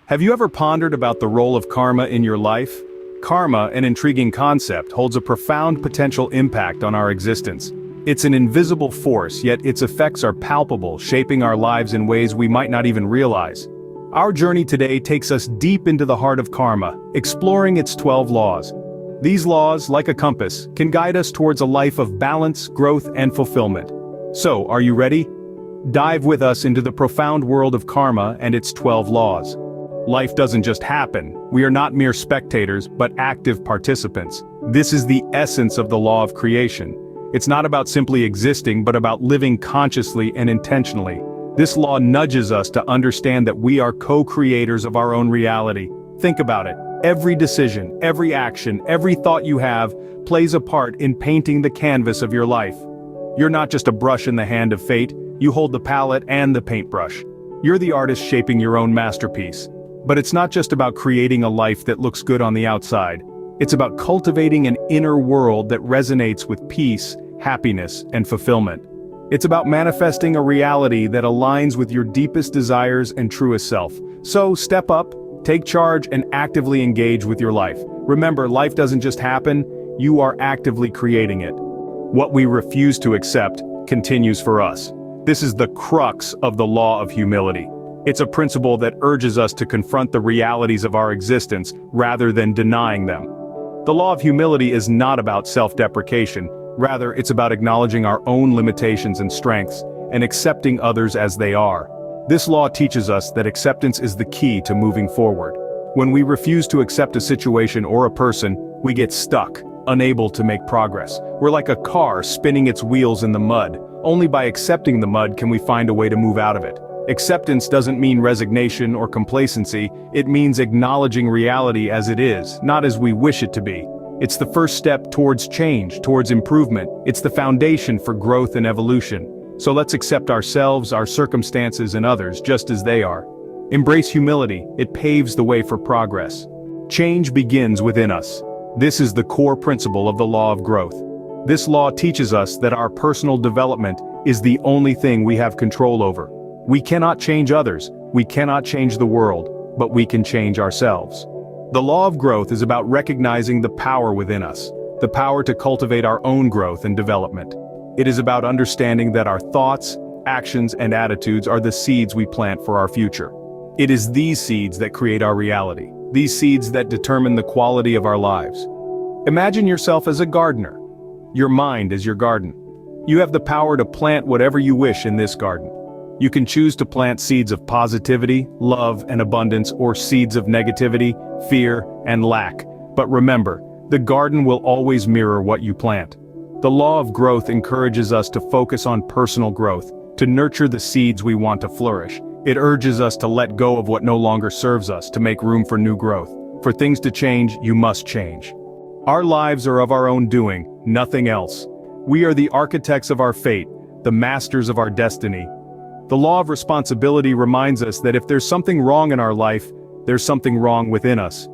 Have you ever pondered about the role of karma in your life? Karma, an intriguing concept, holds a profound potential impact on our existence. It's an invisible force, yet its effects are palpable, shaping our lives in ways we might not even realize. Our journey today takes us deep into the heart of karma, exploring its 12 laws. These laws, like a compass, can guide us towards a life of balance, growth, and fulfillment. So, are you ready? Dive with us into the profound world of karma and its 12 laws. Life doesn't just happen. We are not mere spectators, but active participants. This is the essence of the law of creation. It's not about simply existing, but about living consciously and intentionally. This law nudges us to understand that we are co-creators of our own reality. Think about it. Every decision, every action, every thought you have plays a part in painting the canvas of your life. You're not just a brush in the hand of fate, you hold the palette and the paintbrush. You're the artist shaping your own masterpiece. But it's not just about creating a life that looks good on the outside. It's about cultivating an inner world that resonates with peace, happiness, and fulfillment. It's about manifesting a reality that aligns with your deepest desires and truest self. So step up, take charge, and actively engage with your life. Remember, life doesn't just happen, you are actively creating it. What we refuse to accept continues for us. This is the crux of the law of humility. It's a principle that urges us to confront the realities of our existence rather than denying them. The law of humility is not about self-deprecation, rather it's about acknowledging our own limitations and strengths, and accepting others as they are. This law teaches us that acceptance is the key to moving forward. When we refuse to accept a situation or a person, we get stuck, unable to make progress. We're like a car spinning its wheels in the mud. Only by accepting the mud can we find a way to move out of it. Acceptance doesn't mean resignation or complacency, it means acknowledging reality as it is, not as we wish it to be. It's the first step towards change, towards improvement. It's the foundation for growth and evolution. So let's accept ourselves, our circumstances, and others just as they are. Embrace humility, it paves the way for progress. Change begins within us. This is the core principle of the law of growth. This law teaches us that our personal development is the only thing we have control over. We cannot change others, we cannot change the world, but we can change ourselves. The law of growth is about recognizing the power within us, the power to cultivate our own growth and development. It is about understanding that our thoughts, actions, and attitudes are the seeds we plant for our future. It is these seeds that create our reality, these seeds that determine the quality of our lives. Imagine yourself as a gardener. Your mind is your garden. You have the power to plant whatever you wish in this garden. You can choose to plant seeds of positivity, love, and abundance, or seeds of negativity, fear, and lack. But remember, the garden will always mirror what you plant. The law of growth encourages us to focus on personal growth, to nurture the seeds we want to flourish. It urges us to let go of what no longer serves us, to make room for new growth. For things to change, you must change. Our lives are of our own doing, nothing else. We are the architects of our fate, the masters of our destiny. The law of responsibility reminds us that if there's something wrong in our life, there's something wrong within us.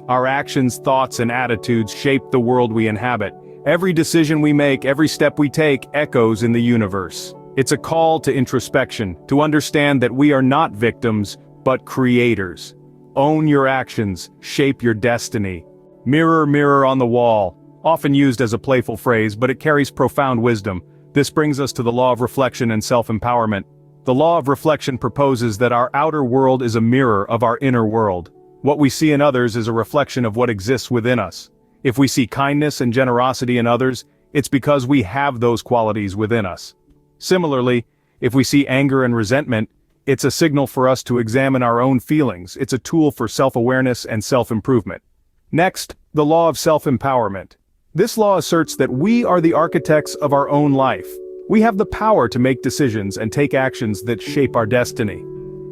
Our actions, thoughts, and attitudes shape the world we inhabit. Every decision we make, every step we take, echoes in the universe. It's a call to introspection, to understand that we are not victims, but creators. Own your actions, shape your destiny. Mirror, mirror on the wall, often used as a playful phrase, but it carries profound wisdom. This brings us to the law of reflection and self-empowerment. The law of reflection proposes that our outer world is a mirror of our inner world. What we see in others is a reflection of what exists within us. If we see kindness and generosity in others, it's because we have those qualities within us. Similarly, if we see anger and resentment, it's a signal for us to examine our own feelings. It's a tool for self-awareness and self-improvement. Next, the law of self-empowerment. This law asserts that we are the architects of our own life. We have the power to make decisions and take actions that shape our destiny.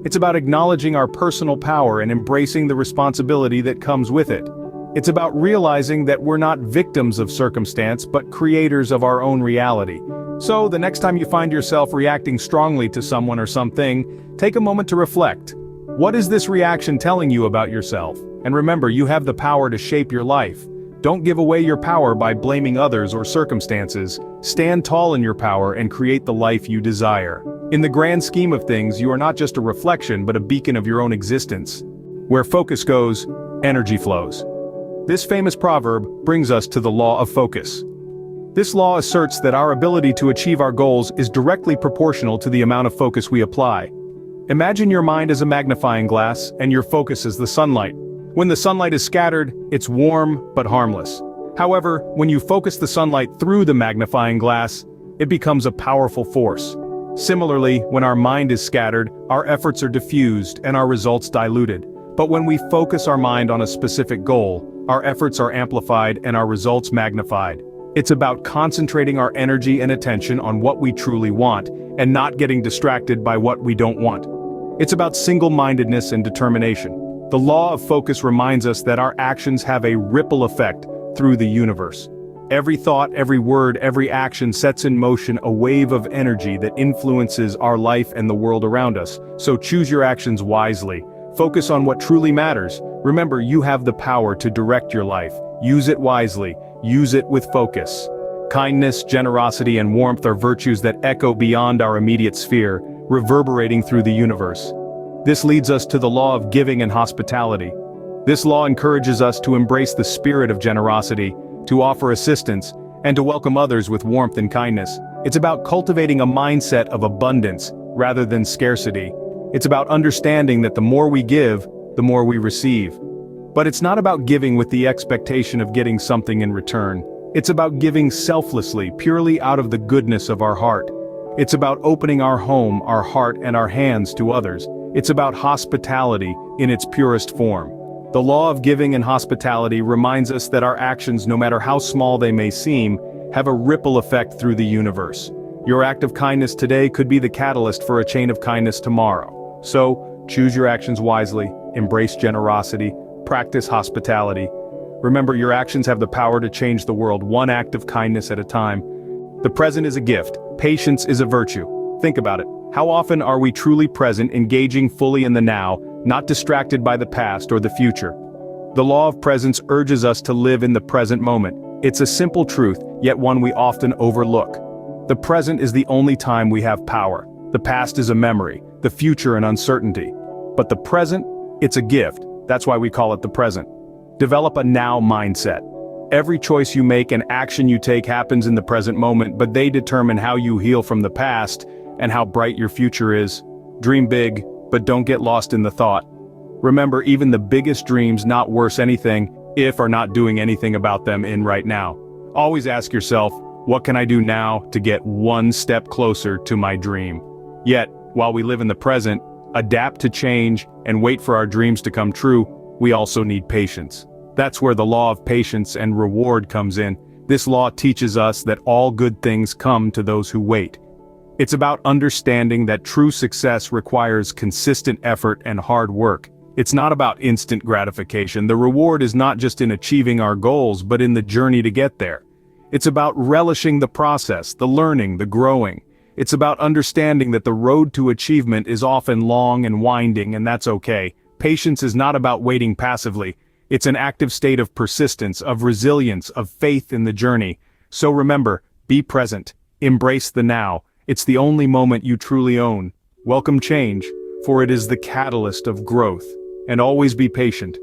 It's about acknowledging our personal power and embracing the responsibility that comes with it. It's about realizing that we're not victims of circumstance, but creators of our own reality. So, the next time you find yourself reacting strongly to someone or something, take a moment to reflect. What is this reaction telling you about yourself? And remember, you have the power to shape your life. Don't give away your power by blaming others or circumstances. Stand tall in your power and create the life you desire. In the grand scheme of things, you are not just a reflection but a beacon of your own existence. Where focus goes, energy flows. This famous proverb brings us to the law of focus. This law asserts that our ability to achieve our goals is directly proportional to the amount of focus we apply. Imagine your mind as a magnifying glass and your focus as the sunlight. When the sunlight is scattered, it's warm but harmless. However, when you focus the sunlight through the magnifying glass, it becomes a powerful force. Similarly, when our mind is scattered, our efforts are diffused and our results diluted. But when we focus our mind on a specific goal, our efforts are amplified and our results magnified. It's about concentrating our energy and attention on what we truly want, and not getting distracted by what we don't want. It's about single-mindedness and determination. The law of focus reminds us that our actions have a ripple effect through the universe. Every thought, every word, every action sets in motion a wave of energy that influences our life and the world around us. So choose your actions wisely. Focus on what truly matters. Remember, you have the power to direct your life. Use it wisely. Use it with focus. Kindness, generosity, and warmth are virtues that echo beyond our immediate sphere, reverberating through the universe. This leads us to the law of giving and hospitality. This law encourages us to embrace the spirit of generosity, to offer assistance, and to welcome others with warmth and kindness. It's about cultivating a mindset of abundance rather than scarcity. It's about understanding that the more we give, the more we receive. But it's not about giving with the expectation of getting something in return. It's about giving selflessly, purely out of the goodness of our heart. It's about opening our home, our heart, and our hands to others. It's about hospitality in its purest form. The law of giving and hospitality reminds us that our actions, no matter how small they may seem, have a ripple effect through the universe. Your act of kindness today could be the catalyst for a chain of kindness tomorrow. So, choose your actions wisely, embrace generosity, practice hospitality. Remember, your actions have the power to change the world, one act of kindness at a time. The present is a gift. Patience is a virtue. Think about it. How often are we truly present, engaging fully in the now, not distracted by the past or the future? The law of presence urges us to live in the present moment. It's a simple truth, yet one we often overlook. The present is the only time we have power. The past is a memory, the future an uncertainty. But the present, it's a gift. That's why we call it the present. Develop a now mindset. Every choice you make and action you take happens in the present moment, but they determine how you heal from the past and how bright your future is. Dream big, but don't get lost in the thought. Remember, even the biggest dreams not worth anything if are not doing anything about them in right now. Always ask yourself, what can I do now to get one step closer to my dream? Yet, while we live in the present, adapt to change, and wait for our dreams to come true, we also need patience. That's where the law of patience and reward comes in. This law teaches us that all good things come to those who wait. It's about understanding that true success requires consistent effort and hard work. It's not about instant gratification. The reward is not just in achieving our goals, but in the journey to get there. It's about relishing the process, the learning, the growing. It's about understanding that the road to achievement is often long and winding, and that's okay. Patience is not about waiting passively. It's an active state of persistence, of resilience, of faith in the journey. So remember, be present. Embrace the now. It's the only moment you truly own. Welcome change, for it is the catalyst of growth. And always be patient.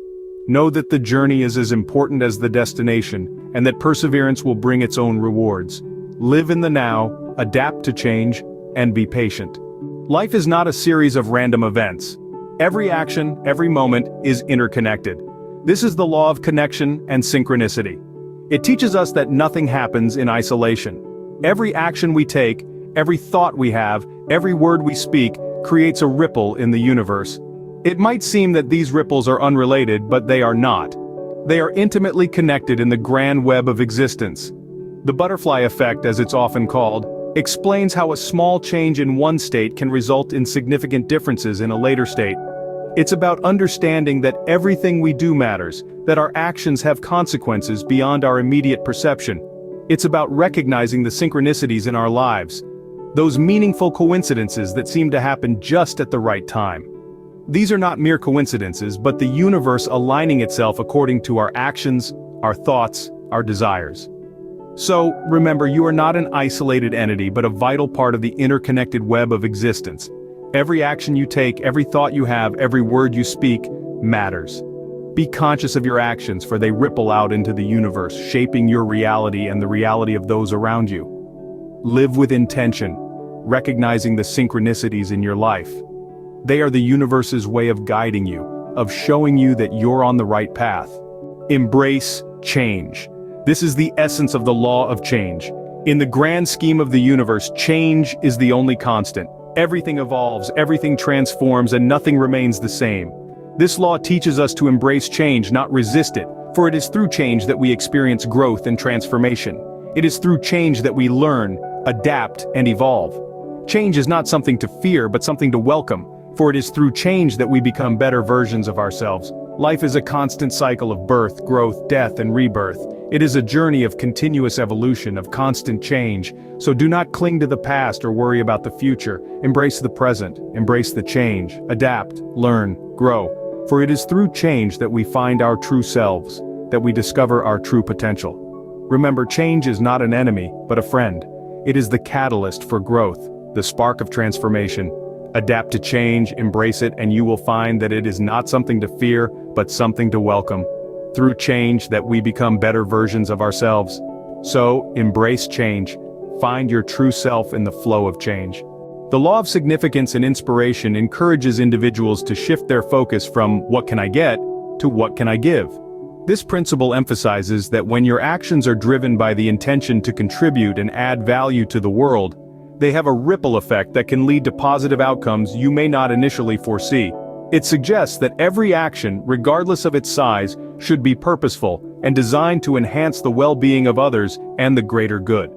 Know that the journey is as important as the destination, and that perseverance will bring its own rewards. Live in the now, adapt to change, and be patient. Life is not a series of random events. Every action, every moment is interconnected. This is the law of connection and synchronicity. It teaches us that nothing happens in isolation. Every action we take, every thought we have, every word we speak, creates a ripple in the universe. It might seem that these ripples are unrelated, but they are not. They are intimately connected in the grand web of existence. The butterfly effect, as it's often called, explains how a small change in one state can result in significant differences in a later state. It's about understanding that everything we do matters, that our actions have consequences beyond our immediate perception. It's about recognizing the synchronicities in our lives, those meaningful coincidences that seem to happen just at the right time. These are not mere coincidences, but the universe aligning itself according to our actions, our thoughts, our desires. So, remember, you are not an isolated entity, but a vital part of the interconnected web of existence. Every action you take, every thought you have, every word you speak, matters. Be conscious of your actions, for they ripple out into the universe, shaping your reality and the reality of those around you. Live with intention, recognizing the synchronicities in your life. They are the universe's way of guiding you, of showing you that you're on the right path. Embrace change. This is the essence of the law of change. In the grand scheme of the universe, change is the only constant. Everything evolves, everything transforms, and nothing remains the same. This law teaches us to embrace change, not resist it, for it is through change that we experience growth and transformation. It is through change that we learn, adapt, and evolve. Change is not something to fear, but something to welcome, for it is through change that we become better versions of ourselves. Life is a constant cycle of birth, growth, death, and rebirth. It is a journey of continuous evolution, of constant change. So do not cling to the past or worry about the future. Embrace the present, embrace the change, adapt, learn, grow. For it is through change that we find our true selves, that we discover our true potential. Remember, change is not an enemy, but a friend. It is the catalyst for growth, the spark of transformation. Adapt to change, embrace it, and you will find that it is not something to fear, but something to welcome. Through change that we become better versions of ourselves. So, embrace change. Find your true self in the flow of change. The law of significance and inspiration encourages individuals to shift their focus from "what can I get" to "what can I give?" This principle emphasizes that when your actions are driven by the intention to contribute and add value to the world, they have a ripple effect that can lead to positive outcomes you may not initially foresee. It suggests that every action, regardless of its size, should be purposeful and designed to enhance the well-being of others and the greater good.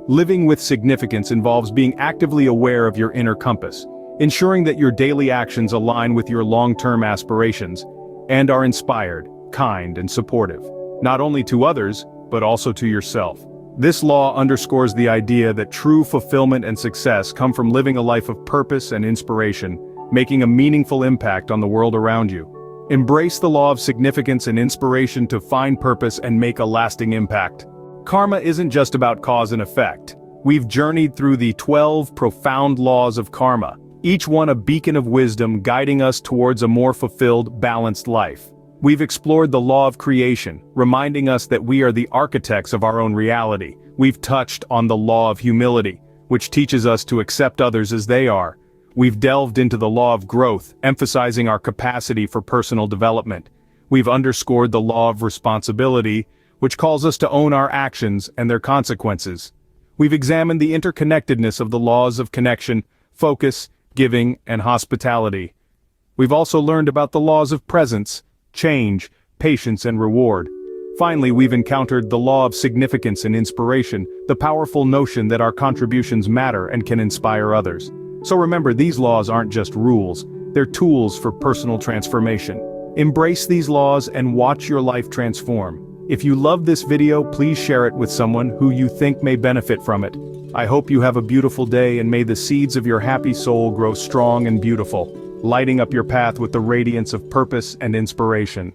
Living with significance involves being actively aware of your inner compass, ensuring that your daily actions align with your long-term aspirations, and are inspired, kind, and supportive, not only to others, but also to yourself. This law underscores the idea that true fulfillment and success come from living a life of purpose and inspiration, making a meaningful impact on the world around you. Embrace the law of significance and inspiration to find purpose and make a lasting impact. Karma isn't just about cause and effect. We've journeyed through the 12 profound laws of karma, each one a beacon of wisdom guiding us towards a more fulfilled, balanced life. We've explored the law of creation, reminding us that we are the architects of our own reality. We've touched on the law of humility, which teaches us to accept others as they are. We've delved into the law of growth, emphasizing our capacity for personal development. We've underscored the law of responsibility, which calls us to own our actions and their consequences. We've examined the interconnectedness of the laws of connection, focus, giving, and hospitality. We've also learned about the laws of presence, change, patience, and reward. Finally, we've encountered the law of significance and inspiration, the powerful notion that our contributions matter and can inspire others. So remember, these laws aren't just rules, they're tools for personal transformation. Embrace these laws and watch your life transform. If you love this video, please share it with someone who you think may benefit from it. I hope you have a beautiful day, and may the seeds of your happy soul grow strong and beautiful, lighting up your path with the radiance of purpose and inspiration.